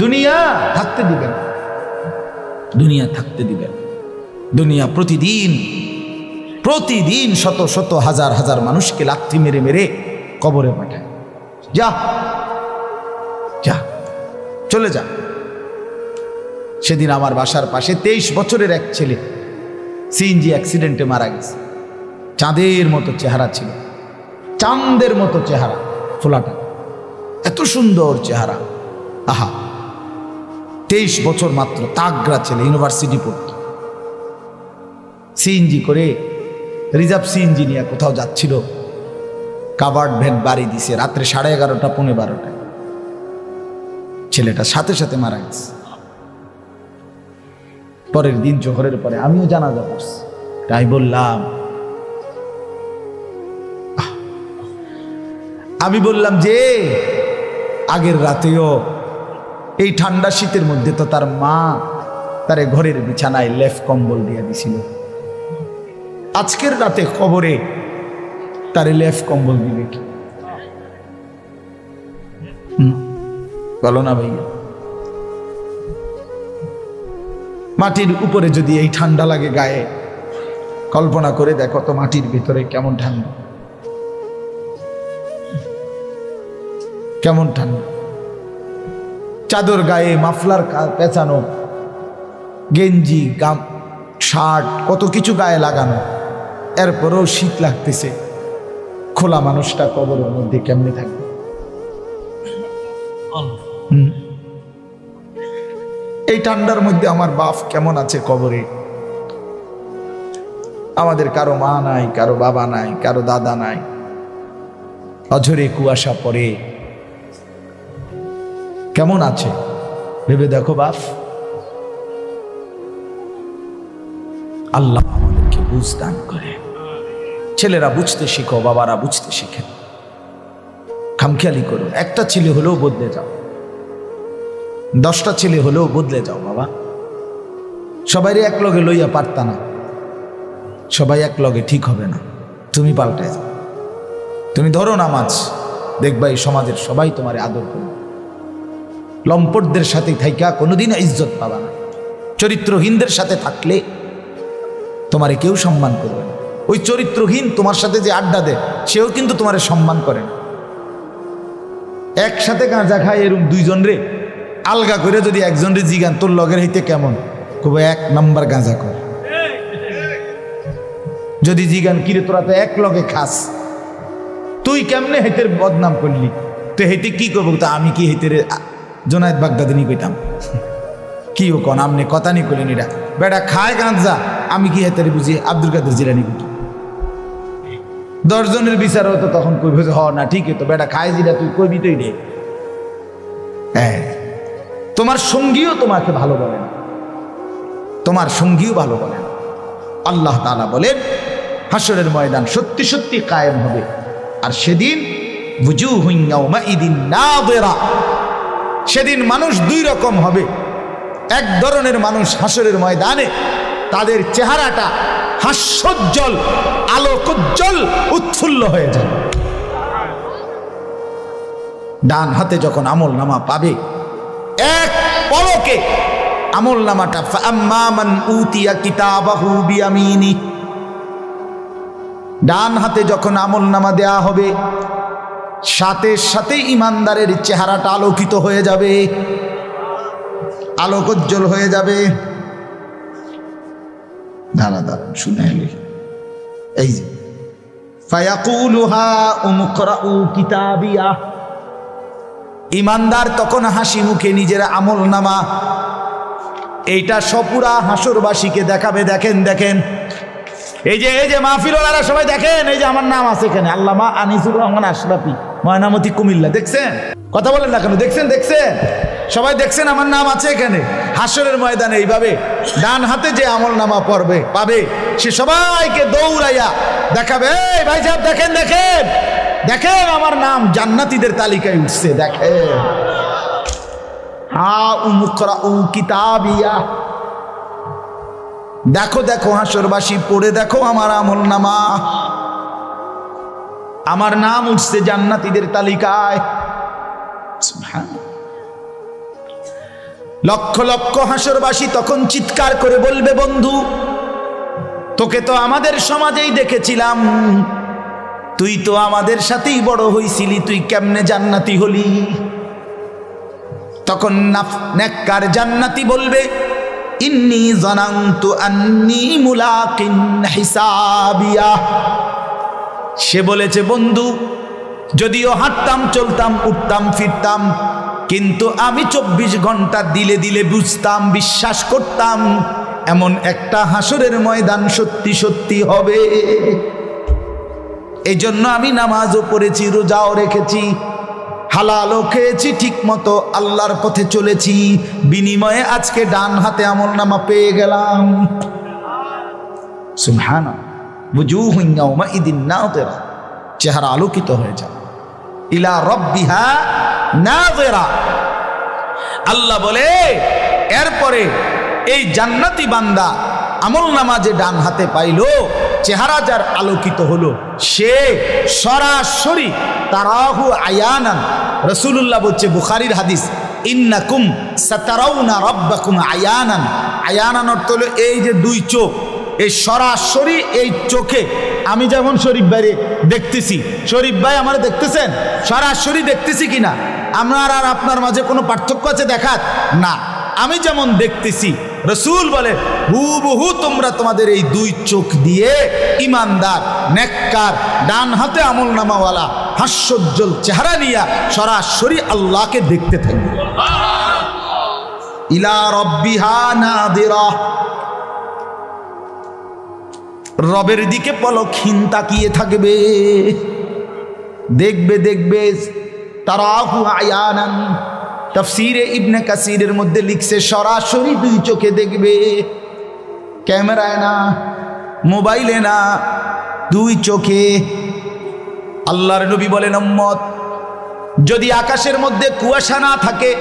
দুনিয়া থাকতে দিবেন, দুনিয়া থাকতে দিবেন। দুনিয়া প্রতিদিন শত শত হাজার হাজার মানুষকে লাথি মেরে মেরে কবরে পাঠায়। যা যা চলে যা। সেদিন আমার বাসার পাশে 23 বছরের এক ছেলে সিএনজি অ্যাক্সিডেন্টে মারা গেছে। চাঁদের মতো চেহারা ছিল, চাঁদের মতো চেহারা, ফোলাটা এত সুন্দর চেহারা। আহা, 23 বছর মাত্র, তাগড়া ছেলে, ইউনিভার্সিটি পড়ত। সিএনজি করে, রিজার্ভ সিএনজি নিয়ে কোথাও যাচ্ছিল, কাভার্ড ভ্যান বাড়ি দিছে রাত্রে 11:30 পৌনে 12টায়। ছেলেটা সাথে সাথে মারা গেছে। পরের দিন জোহরের পরে আমিও জানাজা পড়ছি। তাই বললাম, যে আগের রাতেও এই ঠান্ডা শীতের মধ্যে তো তার মা তারে ঘরের বিছানায় লেফ কম্বল দিয়ে দিছিল, আজকের রাতে কবরে তারে লেফ কম্বল দিবে কি? বলো না ভাইয়া? মাটির উপরে যদি এই ঠান্ডা লাগে গায়ে, কল্পনা করে দেখো তো মাটির ভিতরে কেমন ঠান্ডা, কেমন ঠান্ডা। চাদর গায়ে, মাফলার পেঁচানো, গেঞ্জি, শার্ট, কত কিছু গায়ে লাগানো, এরপরেও শীত লাগতেছে। খোলা মানুষটা কবরের মধ্যে কেমনে থাকবে? এই ঠান্ডার মধ্যে আমার বাপ কেমন আছে কবরে? আমাদের কারো মা নাই, কারো বাবা নাই, কারো দাদা নাই। অঝরে কুয়াশা পড়ে, কেমন আছে ভেবে দেখো বাপ। আল্লাহ আমাদেরকে বুঝ দান করে। ছেলেরা বুঝতে শিখো, বাবারা বুঝতে শিখেন। খামখেয়ালি করো, একটা ছেলে হলেও বদলে যাও, 10টা ছেলে হলেও বদলে যাও বাবা। সবাই এক লগে লইয়া পারতা না, সবাই এক লগে ঠিক হবে না, তুমি পাল্টে যাও। তুমি ধরো নামাজ, দেখবা এই সমাজের সবাই তোমার আদর করবে। লম্পটদের সাথে থাইকা কোনোদিন ইজ্জত পাবা না। চরিত্রহীনদের সাথে থাকলে তোমারে কেউ সম্মান করবে না। ওই চরিত্রহীন তোমার সাথে যে আড্ডা দেয়, সেও কিন্তু তোমারে সম্মান করে না। একসাথে গাঁজা খায় এরকম 2 জন রে আলগা করে যদি একজন রে জিগান তোর লগের হইতে কেমন, খুব 1 নাম্বার গাঁজা কর। যদি জিগান কিরে তোরা তো এক লগে খাস, তুই কেমনে হেতের বদনাম করলি, তো হেতে কি করবো? তা আমি কি হেতের জোনায়েদ বাগদাদিনী কইতাম? কি ও কন আমনে কথা নি করলেন? এটা বেটা খায় গাঁজা, আমি কি হেতের বুঝি আব্দুল কাদের জিলানি কইতাম? 10 জনের বিচার হতো, তখন কইব যে হ না ঠিক তো বেটা খায় জিরা, তুই কইবি তো রে। হ্যাঁ, তোমার সঙ্গীও তোমাকে ভালো বলে না, তোমার সঙ্গীও ভালো বলে না। আল্লাহ তাআলা বলেন হাসরের ময়দান সত্যি সত্যি কায়েম হবে, আর সেদিন বুজুহুন ইয়াউমাইদিন নাযিরা, সেদিন মানুষ 2 রকম হবে। এক ধরনের মানুষ হাসরের ময়দানে তাদের চেহারাটা হাস্যোজ্জ্বল, আলোকোজ্জ্বল, উৎফুল্ল হয়ে যাবে। ডান হাতে যখন আমল নামা পাবে, এক পলকে আমল নামাটা ফাআম্মা মান উতিয়া কিতাবাহু বিয়ামিনি, ডান হাতে যখন আমল নামা দেয়া হবে, সাথে সাথে ইমানদারের চেহারাটা আলোকিত হয়ে যাবে, আলোকোজ্জ্বল হয়ে যাবে। দাঁড়ান শুনে এলি, এই যে ফায়াকুলু হাউমুকরাউ কিতাবিয়া, ইমানদার তখন হাসি মুখে নিজের আমল নামা এইটা সপুরা হাসরবাসীকে দেখাবে। দেখেন দেখেন, এই যে মাহফিলওয়ালারা সবাই দেখেন, এই যে আমার নাম আছে এখানে, আল্লামা আনিসুর রহমান আশরাফি, ময়নামতি, কুমিল্লা। দেখছেন? কথা বলেন না কেন? দেখছেন? সবাই দেখছেন আমার নাম আছে এখানে। হাসরের ময়দানে এইভাবে ডান হাতে যে আমল নামা পাবে, সে সবাইকে দৌড়াইয়া দেখাবে, এই ভাই সাহেব দেখেন দেখেন দেখেন, আমার নাম জান্নাতীদের তালিকায় উঠছে, দেখেন। হাউমুকরাউ কিতাবিয়া, দেখো দেখো হাসরবাসী, পড়ে দেখো আমার আমল নামা, আমার নাম উঠছে জান্নাতীদের তালিকায়। সুবহানাল্লাহ। লক্ষ লক্ষ হাসরবাসী তখন চিৎকার করে বলবে, বন্ধু তোকে তো আমাদের সমাজেই দেখেছিলাম, তুই তো আমাদের সাথেই বড় হইছিলি, তুই কেমনে জান্নাতি হলি? তখন নেককার জান্নাতি বলবে, ইন্নী জানান্তু আন্নী মুলাকিন হিসাবিয়া। সে বলেছে, বন্ধু যদিও হাঁটতাম চলতাম উঠতাম ফিরতাম, কিন্তু আমি 24 ঘন্টা দিলে দিলে বুঝতাম, বিশ্বাস করতাম এমন একটা হাসরের ময়দান সত্যি সত্যি হবে। এই জন্য আমি নামাজও পড়েছি, রোজাও রেখেছি, হালালও খেয়েছি, ঠিক মতো আল্লাহর পথে চলেছি, বিনিময়ে আজকে ডান হাতে আমলনামা পেয়ে গেলাম। সুবহানাল্লাহ। বুজুহুন ইয়াওমাইদিন নাযিরা, চেহারা আলোকিত হয়ে যায়। ইলা রাব্বিহা নাযিরা। আল্লাহ বলে এরপরে এই জান্নাতি বান্দা আমলনামা যে ডান হাতে পাইলো, চেহারা যার আলোকিত হলো, সে সরাসরি তারাহু আয়ানান। রাসূলুল্লাহ বলছে, বুখারীর হাদিস, ইন্নাকুম সাতারাউনা রাব্বাকুম আয়ানান। আয়ানান অর্থ হলো এই যে দুই চোখ, এই সরাসরি এই চোখে আমি যেমন শরীফ ভাইরে দেখতেছি, শরীফ ভাই আমার দেখতেছেন, সরাসরি দেখতেছি কিনা? আমার আর আপনার মাঝে কোনো পার্থক্য আছে দেখাত না? আমি যেমন দেখতেছি, রাসূল বলে হুবহু তোমরা তোমাদের এই দুই চোখ দিয়ে ইমানদার নেককার ডান হাতে আমলনামাওয়ালা হাস্যোজ্জ্বল চেহারা নিয়া সরাসরি আল্লাহকে দেখতে থাকবে। ইলা রাব্বিহা নাযিরা। রবের দিকে পলকহীন তাকিয়ে থাকবে, দেখবে দেখবে। তারাহু আয়ানান। তাফসীরে ইবনে কাসিরের মধ্যে লিখছে সরাসরি দুই চোখে দেখবে, ক্যামেরায় না, মোবাইলে না, দুই চোখে। আল্লাহর নবী বলেন, উম্মত যদি আকাশের মধ্যে কুয়াশা না থাকে,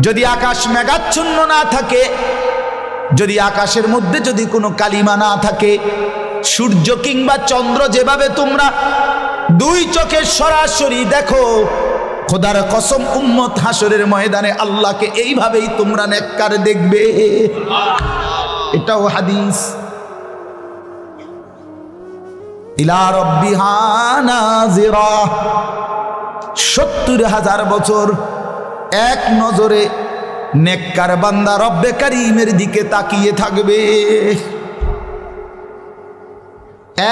যদি আকাশ মেঘাচ্ছন্ন না থাকে, যদি আকাশের মধ্যে যদি কোনো কালিমা না থাকে, সূর্য কিংবা চন্দ্র যেভাবে তোমরা দুই চোখে সরাসরি দেখো, খোদার কসম উম্মত হাসরের ময়দানে আল্লাহকে এইভাবেই তোমরা নেককার দেখবে। এটাও হাদিস। ইলা রাব্বিহা নাযিরা। 70,000 বছর এক নজরে নেককার বান্দা রব্বে কারীমের দিকে তাকিয়ে থাকবে,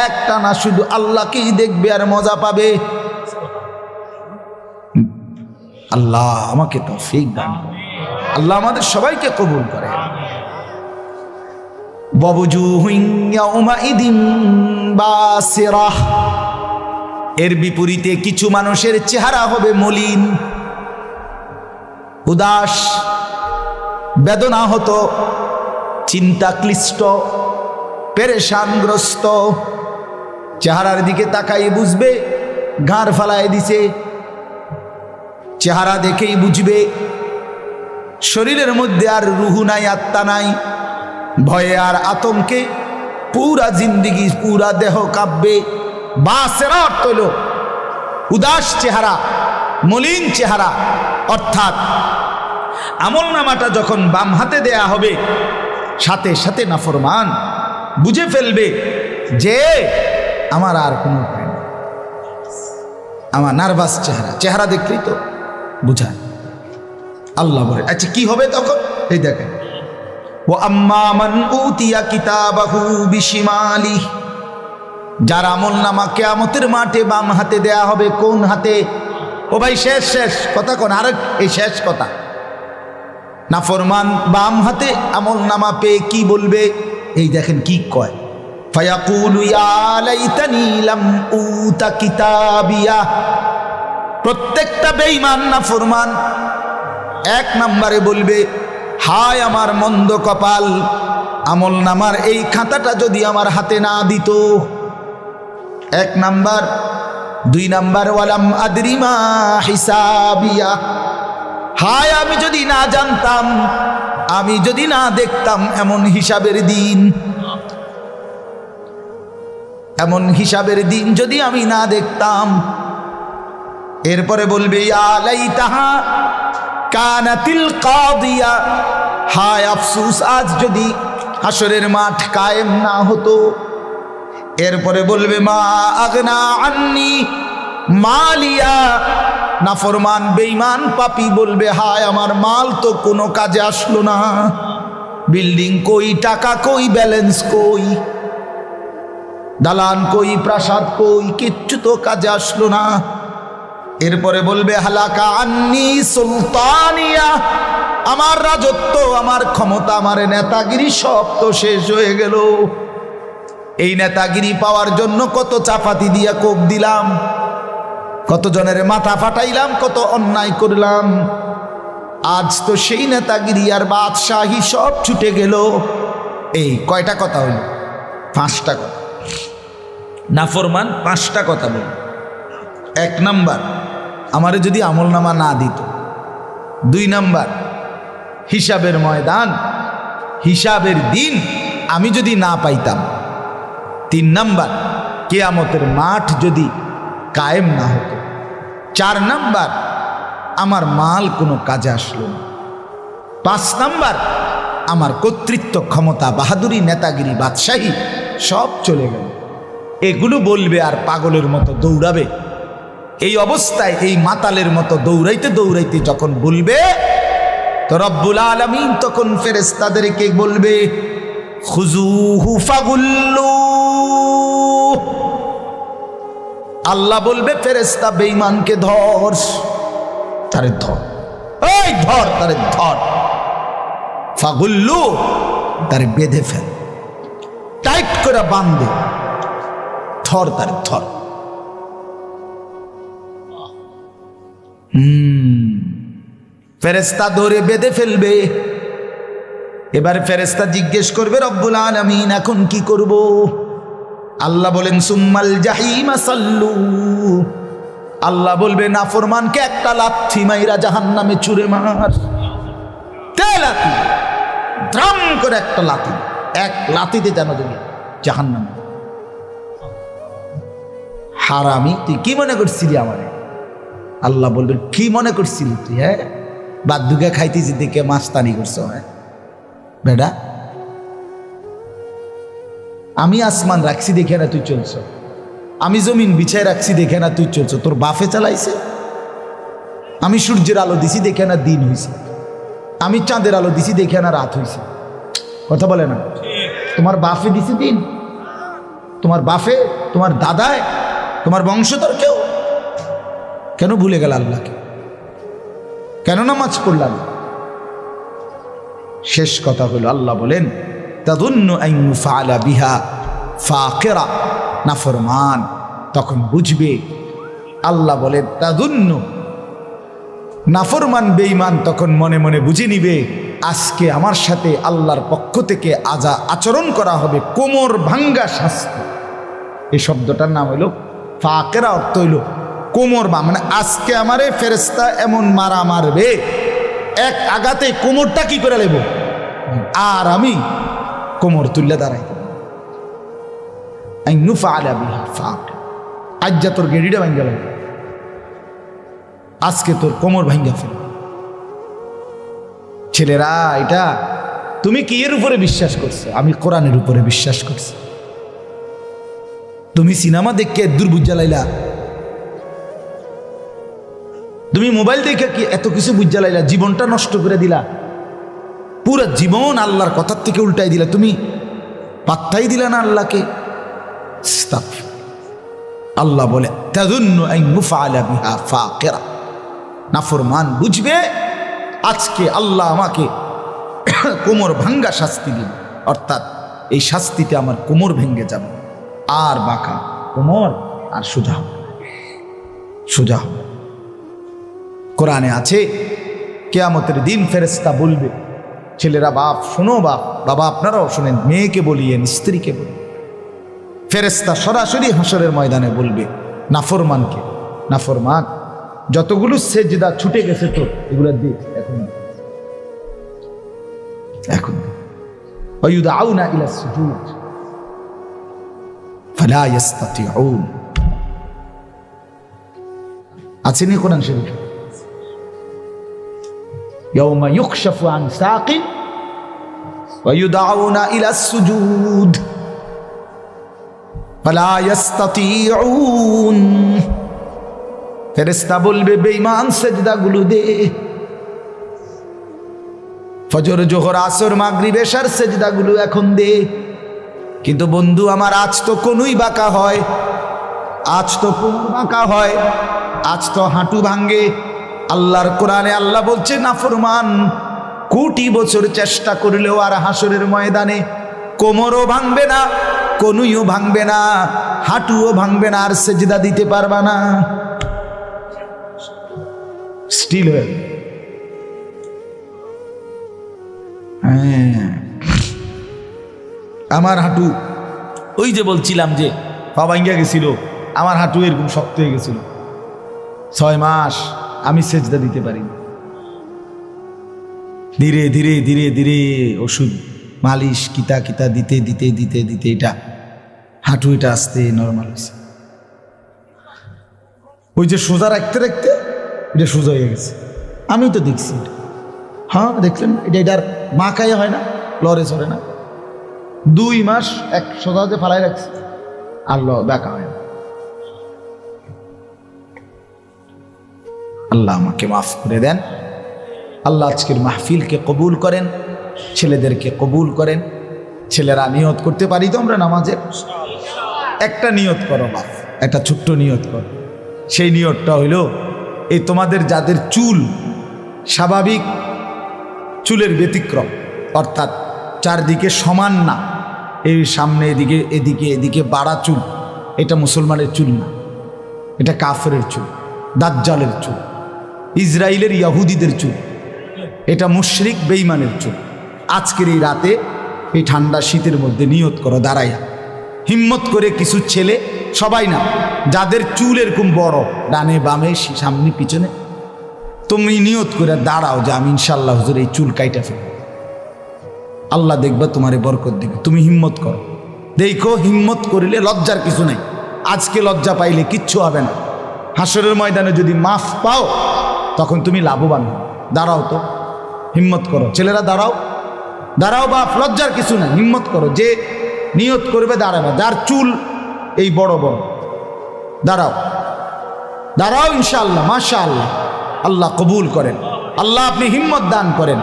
একটা না শুধু আল্লাহকেই দেখবে আর মজা পাবে। আল্লাহ আমাকে তৌফিক দান করে, আল্লাহ আমাদের সবাইকে কবুল করে। ওয়াবুজুহুন ইয়াওমাইদিন বাসিরাহ। এর বিপরীতে কিছু মানুষের চেহারা হবে মলিন, উদাস, বেদনাহত, চিন্তাক্লিষ্ট, পেরেশানগ্রস্ত। চেহারার দিকে তাকাই বুঝবে ঘাড় ফালায় দিছে, চেহারা দেখেই বুঝবে শরীরের মধ্যে আর রুহু নাই, আত্মা নাই। ভয়ে আর আতঙ্কে পুরা জিন্দিগি, পুরা দেহ কাঁপবে। বাসেরা অর্থ হল উদাস চেহারা, মলিন চেহারা। অর্থাৎ আমলনামাটা যখন বাম হাতে দেয়া হবে, সাথে সাথে নাফরমান বুঝে ফেলবে যে আমার আর কোনো উপায় নেই, আমার নার্ভাস চেহারা, চেহারা দেখলেই তো বুঝায়। আল্লাহ বলে, আচ্ছা কি হবে তখন? এই দেখেন, ও আম্মা মান উতিয়া কিতাবাহু বিশিমালি। যার আমলনামা কিয়ামতের মাঠে বাম হাতে দেয়া হবে। কোন হাতে? ও ভাই শেষ শেষ কথা কোন, আরেক এই শেষ কথা। নাফরমান বাম হাতে আমলনামা পেয়ে কি বলবে? এই দেখেন কি কয়, ফায়াকুলু ইয়া লাইতানি লাম উতা কিতাবিয়া। প্রত্যেকটা বেঈমান নাফরমান এক নম্বরে বলবে, হায় আমার মন্দ কপাল, আমলনামার এই খাতাটা যদি আমার হাতে না দিত। এক নাম্বার। দুই নাম্বার, ওয়ালাম আদরি মা হিসাবিয়া। হায় আমি যদি না জানতাম, আমি যদি না দেখতাম এমন হিসাবের দিন, এমন হিসাবের দিন যদি আমি না দেখতাম। এরপরে বলবে, ইয়া লাইতাহা কানাতিল কাদিয়া, হায় আফসোস আজ যদি হাসরের মাঠ কায়েম না হতো। এরপরে বলবে মা আগনা আন্নি মালিয়া, নাফরমান বেঈমান পাপী বলবে হায় আমার মাল তো কোনো কাজে আসলো না, বিল্ডিং কই, টাকা কই, ব্যালেন্স কই, দালান কই, প্রাসাদ কই, কিচ্ছু তো কাজে আসলো না। এরপরে বলবে হালাকা আন্নি সুলতানিয়া, আমার রাজত্ব, আমার ক্ষমতা, আমার নেতাগিরি সব তো শেষ হয়ে গেল। এই নেতাগিরি পাওয়ার জন্য কত চাপাতি দিয়া কোপ দিলাম, কত জনের মাথা ফাটাইলাম, কত অন্যায় করলাম, আজ তো সেই নেতাগিরি আর বাদশাহী সব ছুটে গেল। এই কয়টা কথা হইল? 5টা কথা। নাফরমান 5টা কথা বল। 1 নাম্বার, আমারে যদি আমলনামা না দিত। 2 নাম্বার, হিসাবের ময়দান, হিসাবের দিন আমি যদি না পাইতাম। 3 নাম্বার, কিয়ামতের মাঠ যদি কায়েম না হতো। 4 নাম্বার, আমার মাল কোনো কাজে আসলো না। 5 নাম্বার, আমার কর্তৃত্ব, ক্ষমতা, বাহাদুরি, নেতাগিরি, বাদশাহী সব চলে গেল। এগুলো বলবে আর পাগলের মতো দৌড়াবে। এই অবস্থায় এই মাতালের মতো দৌড়াইতে দৌড়াইতে যখন বলবে, তো রব্বুল আলামিন তখন ফেরেশতাদেরকে বলবে খুজুহু ফাগুল্লু। আল্লাহ বলবে ফেরেশতা বেঈমানকে ধর, তারে ধর, এই ধর, তারে ধর। ফাগুল্লু, তারে বেঁধে ফেল, টাইট করে বাঁধে, ধর, তারে ধর। ফেরেশতা ধরে বেঁধে ফেলবে। এবার ফেরেশতা জিজ্ঞেস করবে রব্বুল আলামিন এখন কি করব? আল্লাহ বলেন সুম্মাল জাহিমা সাল্লু। আল্লাহ বলবে নাফরমানকে একটা লাথি মাইরা জাহান্নামে ছুঁড়ে মার। লাথি, দ্রাম করে একটা লাথি, এক লাথিতে যেন তুমি জাহান্নামে। হারামি, তুই কি মনে করছিলি আমারে? আল্লাহ বলবেন কি মনে করছিলি তুই? হ্যাঁ, বাদুকে খাইতেছি দেখে মাস্তানি করছো? হ্যাঁ বেটা, আমি আসমান রাখছি দেখে না তুই চলছ, আমি জমিন বিছায় রাখছি দেখে না তুই চলছ, তোর বাফে চালাইছে। আমি সূর্যের আলো দিছি দেখে না দিন হয়েছে, আমি চাঁদের আলো দিছি দেখে না রাত হয়েছে। কথা বলে না? তোমার বাফে দিছি দিন, তোমার বাফে, তোমার দাদায়, তোমার বংশধর কেউ কেন ভুলে গেল আল্লাহকে? কেন নামাজ পড়লাম? শেষ কথা হলো আল্লাহ বলেন তাদুন্নু আন ইউফআলা বিহা ফাকিরা। নাফরমান তখন বুঝবে, আল্লাহ বলেন তাদুন্নু, নাফরমান বেঈমান তখন মনে মনে বুঝে নিবে আজকে আমার সাথে আল্লাহর পক্ষ থেকে আচরণ করা হবে কোমর ভাঙ্গা শাস্তি। এই শব্দটার নাম হইল ফাকিরা, অর্থ হইল কোমর বা, মানে আজকে আমারে ফেরেশতা এমন মারা মারবে এক আঘাতে কোমরটা কি করে নেব, আর আমি কোমর তুললে দাঁড়াইতে। আজ যা তোর গেড়িটা ভাঙ্গা লাগবে, আজকে তোর কোমর ভাঙ্গা ফেল। ছেলেরা, এটা তুমি কি এর উপরে বিশ্বাস করছো? আমি কোরআনের উপরে বিশ্বাস করছি। তুমি সিনেমা দেখে দুর্বুঝ জ্বালাইলা, তুমি মোবাইল দেখে কি এত কিছু বুঝ জ্বালাইলা, জীবনটা নষ্ট করে দিলা, পুরো জীবন আল্লাহর কথার থেকে উল্টাই দিলা, তুমি পাত্তাই দিলা না আল্লাহকে। আল্লাহ বলে তাযুন্নু আন ইউফআলা বিহা ফাকিরা। নাফরমান বুঝবে আজকে আল্লাহ আমাকে কোমর ভাঙ্গা শাস্তি দিবে, অর্থাৎ এই শাস্তিতে আমার কোমর ভেঙে যাবে, আর বাঁকা কোমর আর সোজা হবে, সোজা হবে। কোরআনে আছে কিয়ামতের দিন ফেরেশতা বলবে, ছেলেরা বাপ শোনো, বাবা আপনারাও শোনেন, মেয়েকে বলিয়েন, স্ত্রীকে বলিয়েন। ফেরেশতা সরাসরি হাসরের ময়দানে বলবে নাফরমানকে, নাফরমান যতগুলো সেজদা ছুটে গেছে তো এগুলো দে এখন, এখন ওয়ায়ুদআউনা ইলা সুজুদ ফালা ইস্তাতিউন। আছে নি কোরআন শরীফ? ইয়াউমা ইউকশাফু আন সাকিন ওয়া ইউদআউনা ইলা সুজুদ ফালা ইস্তাতিউন। ফেরেশতা বলবে বেঈমান সেজদাগুলো দে। ফজর, জোহর, আসর, মাগরিব, এশার সেজদাগুলো এখন দে। কিন্তু বন্ধু আমার, আজ তো কোনই বাঁকা হয়, আজ তো কোন বাঁকা হয়, আজ তো হাঁটু ভাঙ্গে। আল্লাহর কোরআনে আল্লাহ বলছে, নাফরমান কোটি বছর চেষ্টা করলেও আর হাসরের ময়দানে কোমরও ভাঙবে না, কোনুইও ভাঙবে না, হাঁটুও ভাঙবে না, আর সেজদা দিতে পারবা না। স্টিল হয়ে আমার হাঁটু, ওই যে বলছিলাম যে পা ভাঙ্গা গেছিল, আমার হাঁটু এরকম শক্ত হয়ে গেছিল, 6 মাস আমি সেজদা দিতে পারিনি। ধীরে ধীরে ধীরে ধীরে ওষুধ মালিশ কিতা কিতা দিতে দিতে দিতে দিতে এটা হাঁটু এটা আস্তে নর্মাল হয়েছে। ওই যে সোজা রাখতে রাখতে এটা সোজা হয়ে গেছে। আমি তো দেখছি, হ্যাঁ দেখলেন, এটার বাঁকাই হয় না, লড়ে চড়ে না। 2 মাস এক সোজা যে ফালাই রাখছে, আর বাঁকা হয় না। আল্লাহ আমাকে মাফ করে দেন। আল্লাহ আজকের মাহফিলকে কবুল করেন, ছেলেদেরকে কবুল করেন। ছেলেরা নিয়ত করতে পারি তো আমরা নামাজের? একটা নিয়ত করো বাপ, একটা ছোট্ট নিয়ত করো। সেই নিয়তটা হইল, এই তোমাদের যাদের চুল স্বাভাবিক চুলের ব্যতিক্রম, অর্থাৎ চারদিকে সমান না, এই সামনে এদিকে এদিকে এদিকে বাড়া চুল, এটা মুসলমানের চুল না, এটা কাফেরের চুল, দাজ্জালের চুল, ইসরায়েলের ইয়াহুদিদের চুল, এটা মুশরিক বেঈমানের চুল। আজকের এই রাতে, এই ঠান্ডা শীতের মধ্যে নিয়ত করো দাঁড়াইয়া, হিম্মত করে কিছু ছেলে, সবাই না, যাদের চুল এরকম বড়, ডানে বামে সামনে পিছনে, তুমি নিয়ত করে দাঁড়াও যে আমি ইনশাআল্লাহ হুজুর এই চুল কাইটা ফেলব। আল্লাহ দেখবা তোমারে বরকত দিবে। তুমি হিম্মত করো, দেখো হিম্মত করিলে লজ্জার কিছু নাই। আজকে লজ্জা পাইলে কিচ্ছু হবে না, হাসরের ময়দানে যদি মাফ পাও তখন তুমি লাভবান হও। দাঁড়াও তো, হিম্মত করো ছেলেরা, দাঁড়াও দাঁড়াও বাপ, লজ্জার কিছু নাই, হিম্মত করো। যে নিয়ত করবে দাঁড়াবে, যার চুল এই বড় বড়, দাঁড়াও দাঁড়াও ইনশাআল্লাহ, মাশাআল্লাহ, আল্লাহ কবুল করেন, আল্লাহ আপনি হিম্মত দান করেন।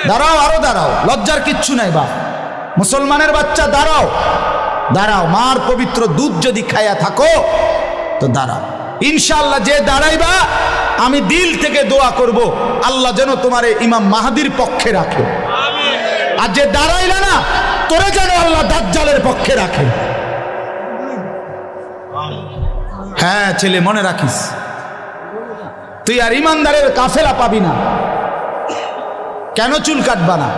দাঁড়াও, আরো দাঁড়াও, লজ্জার কিচ্ছু নাই বাপ, মুসলমানের বাচ্চা দাঁড়াও, দাঁড়াও। মার পবিত্র দুধ যদি খায়া থাকো তো দাঁড়াও ইনশাআল্লাহ। যে দাঁড়াইবা, আমি দিল থেকে দোয়া করব আল্লাহ যেন তোমার ইমাম মাহাদির পক্ষে রাখে, আর যে দাঁড়াইলা না, তোরে যেন আল্লাহ দাজ্জালের পক্ষে রাখে। হ্যাঁ ছেলে, মনে রাখিস, তুই আর ইমানদারের কাফেলা পাবি না। কেন চুল কাটবা না?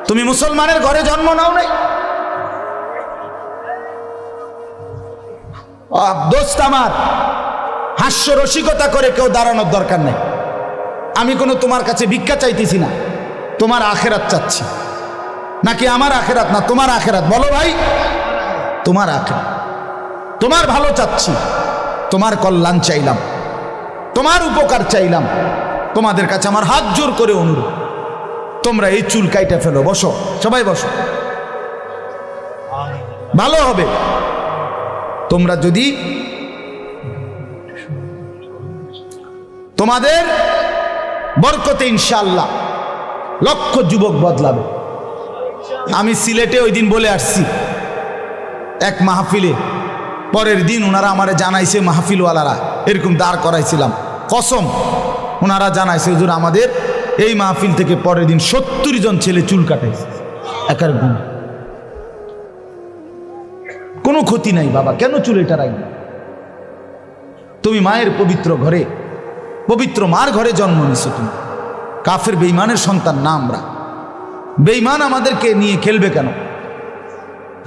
তুমি মুসলমানের ঘরে জন্ম নাও নাই? দোস্ত আমার, হাস্য রসিকতা করে কেউ দাঁড়ানোর দরকার নেই। আমি কোনো তোমার কাছে ভিক্ষা চাইতেছি না, তোমার আখেরাত চাচ্ছি। নাকি আমার আখেরাত? না, তোমার আখেরাত। বলো ভাই, তোমার আখেরাত, তোমার ভালো চাচ্ছি, তোমার কল্যাণ চাইলাম, তোমার উপকার চাইলাম। তোমাদের কাছে আমার হাত জোর করে অনুরোধ, তোমরা এই চুল কাইটা ফেলো। বসো সবাই, বসো, ভালো হবে। তোমরা যদি তোমাদের বরকতে ইনশাআল্লাহ লক্ষ যুবক বদলাবে। আমি সিলেটে ওই দিন বলে আসছি এক মাহফিলে, পরের দিন ওনারা আমারে জানাইছে, মাহফিলওয়ালারা এরকম দাঁড় করাইছিলাম, কসম, ওনারা জানাইছে হুজুর আমাদের এই মাহফিল থেকে পরের দিন 70 জন ছেলে চুল কাটাইছে একার গুণ। কোনো ক্ষতি নাই বাবা, কেন চুল এটা রাখবে? তুমি মায়ের পবিত্র ঘরে, পবিত্র মার ঘরে জন্ম নিছো, তুমি কাফের বেঈমানের সন্তান না আমরা। বেঈমান আমাদেরকে নিয়ে খেলবে কেন?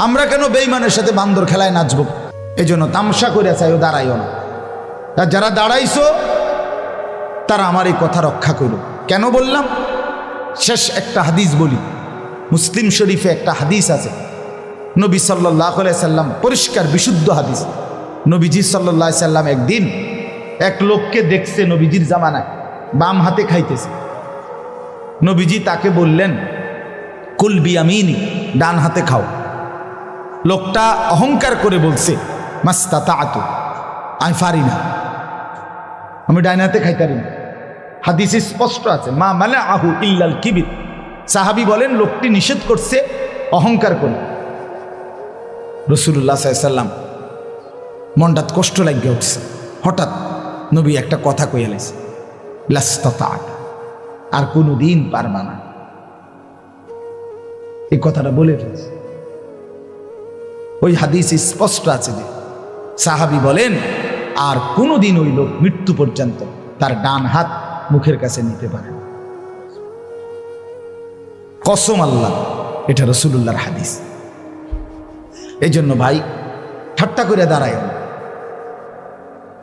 আমরা কেন বেঈমানের সাথে বান্দর খেলায় নাচবো? এই জন্য তামসা করে চাইও, দাঁড়াইও না। আর যারা দাঁড়াইছো তারা আমার এই কথা রক্ষা করো। কেন বললাম? শেষ একটা হাদিস বলি, মুসলিম শরীফে একটা হাদিস আছে, নবী সাল্লাল্লাহু আলাইহি সাল্লাম, পরিষ্কার বিশুদ্ধ হাদিস। নবীজি সাল্লাল্লাহু আলাইহি সাল্লাম একদিন এক লোককে দেখছে, নবীজির জামানায় বাম হাতে খাইতেছে, নবীজি তাকে বললেন কুল বিয়ামিনি, ডান হাতে খাও। লোকটা অহংকার করে বলছে মাস্তাতাতু, আমি পারি না, আমি ডান হাতে খাইতারি না। হাদিসে স্পষ্ট আছে মা মানে আহু ইল্লাল কিবির। সাহাবী বলেন লোকটি নিষেধ করছে অহংকার করে। রাসূলুল্লাহ সাল্লাল্লাহু আলাইহি সাল্লাম মনটা কষ্ট লাগিয়ে উঠছে। হঠাৎ নবী একটা কথা কইয়া লাইছে, লাস্তাতাত, আর কোনোদিন পারবা না। এই কথাটা বলে ফেলছে। ওই হাদিস স্পষ্ট আছে যে সাহাবী বলেন আর কোনোদিন ওই লোক মৃত্যু পর্যন্ত তার ডান হাত মুখের কাছে নিতে পারে না। কসম আল্লাহ, এটা রাসূলুল্লাহর হাদিস। এই জন্য ভাই ঠাট্টা করে দাঁড়ায় না।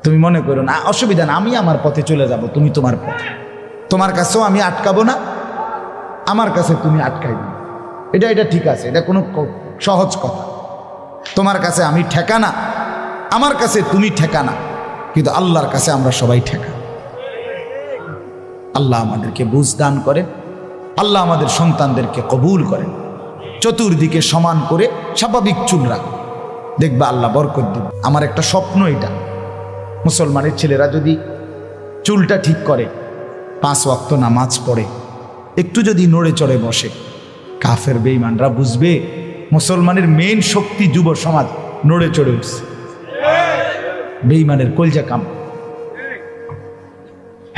তুমি মনে করো না অসুবিধা না, আমি আমার পথে চলে যাব, তুমি তোমার পথে। তোমার কাছেও আমি আটকাবো না, আমার কাছে তুমি আটকাইবে না। এটা ঠিক আছে, এটা কোনো সহজ কথা। তোমার কাছে আমি ঠেকানা, আমার কাছে তুমি ঠেকানা, কিন্তু আল্লাহর কাছে আমরা সবাই ঠেকা। আল্লাহ আমাদেরকে বুঝ দান করেন, আল্লাহ আমাদের সন্তানদেরকে কবুল করেন, চতুর্দিকে সমান করে স্বাভাবিক চুল রাখো, দেখবা আল্লাহ বরকত দিবে। আমার একটা স্বপ্ন, এটা মুসলমানের ছেলেরা যদি চুলটা ঠিক করে, 5 ওয়াক্ত নামাজ পড়ে, একটু যদি নড়ে চড়ে বসে, কাফের বেঈমানরা বুঝবে মুসলমানের মেইন শক্তি যুব সমাজ নড়ে চড়ে উঠছে। বেঈমানের কলজা কাম,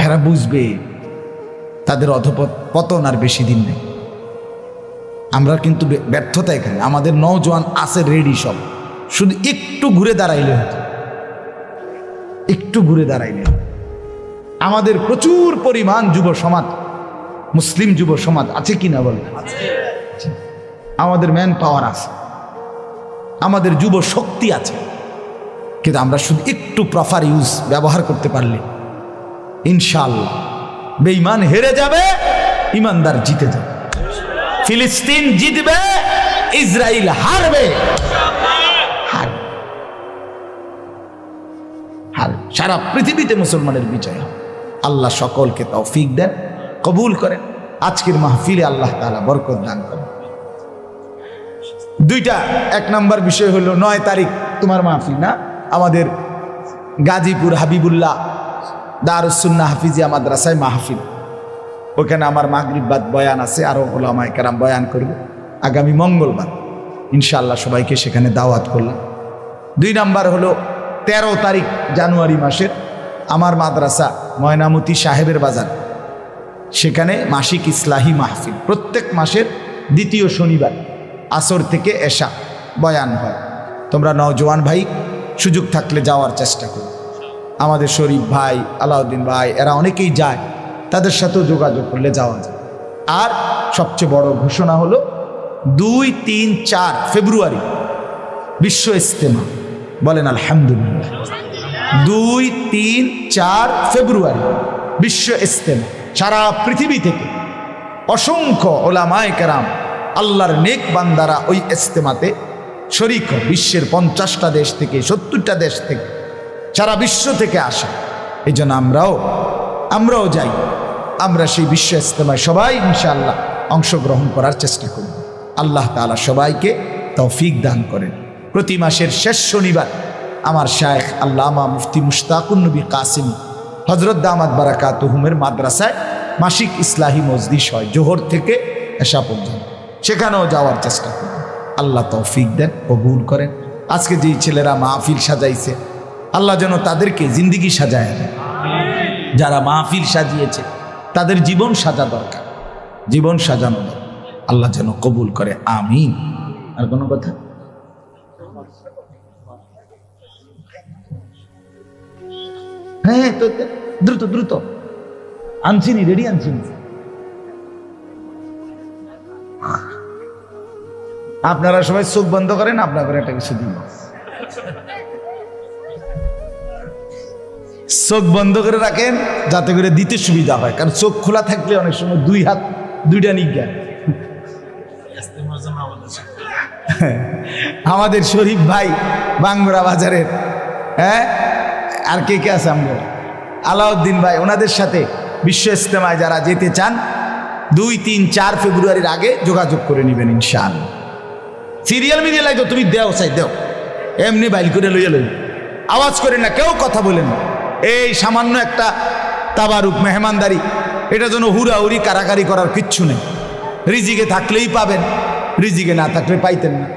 এরা বুঝবে তাদের পতন আর বেশি দিন নেই। আমরা কিন্তু ব্যর্থতা এখানে, আমাদের নওজোয়ান আছে রেডি সব, শুধু একটু ঘুরে দাঁড়াইলে হতো, একটু ঘুরে দাঁড়াইলে। আমাদের প্রচুর পরিমাণ যুব সমাজ, মুসলিম যুব সমাজ আছে কিনা বলে, আমাদের ম্যান পাওয়ার আছে, আমাদের যুব শক্তি আছে, কিন্তু আমরা শুধু একটু প্রপার ইউজ ব্যবহার করতে পারলে ইনশাআল্লাহ বেঈমান হেরে যাবে, ইমানদার জিতে যাবে। ফিলিস্তিন জিতবে, ইসরায়েল হারবে, সারা পৃথিবীতে মুসলমানের বিজয় হবে। আল্লাহ সকলকে তৌফিক দেন, কবুল করেন। আজকের মাহফিলে আল্লাহ তাআলা বরকত দান করেন। দুইটা, 1 নম্বর বিষয় হলো 9 তারিখ তোমার মাহফিল না, আমাদের গাজীপুর হাবিবুল্লাহ দারুস সুন্নাহ হাফিজিয়া মাদ্রাসায় মাহফিল। ওখানে আমার মাগরিব বাদ বয়ান আছে, আরো উলামায়ে কেরাম বয়ান করবে আগামী মঙ্গলবার ইনশাআল্লাহ। সবাইকে সেখানে দাওয়াত করলাম। 2 নম্বর হলো 13 তারিখ জানুয়ারি মাসের আমার মাদ্রাসা ময়নামতি সাহেবের বাজার, সেখানে মাসিক ইসলাহি মাহফিল প্রত্যেক মাসের 2য় শনিবার আসর থেকে এশা বয়ান হয়। তোমরা নওজোয়ান ভাই সুযোগ থাকলে যাওয়ার চেষ্টা করো। আমাদের শরীফ ভাই, আলাউদ্দিন ভাই, এরা অনেকেই যায়, তাদের সাথেও যোগাযোগ করলে যাওয়া যায়। আর সবচেয়ে বড় ঘোষণা হলো 2, 3, 4 ফেব্রুয়ারি বিশ্ব ইজতেমা, বলেন আলহামদুলিল্লাহ। 2, 3, 4 ফেব্রুয়ারি বিশ্ব ইজতেমা, সারা পৃথিবী থেকে অসংখ্য ওলামায়ে কেরাম আল্লাহর নেক বান্দারা ওই ইজতেমাতে শরীক হয়। বিশ্বের 50টা দেশ থেকে, 70টা দেশ থেকে, সারা বিশ্ব থেকে আসে। এই জন্য আমরাও যাই। আমরা সেই বিশ্ব ইজতেমায় সবাই ইনশাআল্লাহ অংশগ্রহণ করার চেষ্টা করব। আল্লাহ তাআলা সবাইকে তৌফিক দান করেন। প্রতি মাসের শেষ শনিবার আমার শায়েখ আল্লামা মুফতি মুশতাকুন নবী কাসিমি হযরত দামাত বারাকাতুহুমের মাদ্রাসায় মাসিক ইসলাহি মজলিস হয়, জোহর থেকে এশা পর্যন্ত। সেখানেও যাওয়ার চেষ্টা করব। আল্লাহ তৌফিক দেন, কবুল করেন। আজকে যেই ছেলেরা মাহফিল সাজাইছে, আল্লাহ যেন তাদেরকে জিন্দিগি সাজায় দেন। যারা মাহফিল সাজিয়েছে তাদের জীবন সাজা দরকার, জীবন সাজানো দরকার। আল্লাহ যেন কবুল করে, আমিন। আর কোনো কথা? হ্যাঁ, তো দ্রুত দ্রুত আনছিনি, রেডি আনছিনি। আপনারা সবাই চোখ বন্ধ করেন, আপনাদের একটা কিছু দিব। চোখ বন্ধ করে রাখেন যাতে করে দিতে সুবিধা হয়, কারণ চোখ খোলা থাকলে অনেক সময় 2 হাত 2টা নিজ্ঞা। আমাদের শরীফ ভাই বাঙ্গুরা বাজারের, হ্যাঁ, আর কে আছে আমরা, আলাউদ্দিন ভাই, ওনাদের সাথে বিশ্ব ইজতেমায় যারা যেতে চান 2, 3, 4 ফেব্রুয়ারির আগে যোগাযোগ করে নেবেন ইনশাআল্লাহ। সিরিয়াল মিডিয়া লাগতো তুমি দেও চাই দেও, এমনি বাইল করে লইয়া লই, আওয়াজ করে না, কেউ কথা বলেন। এই সামান্য একটা তাবারুক মেহমানদারি, এটা যেন হুড়াহুড়ি কারাকারি করার কিচ্ছু নেই। রিজিকে থাকলেই পাবেন, রিজিকে না থাকলে পাইতেন না।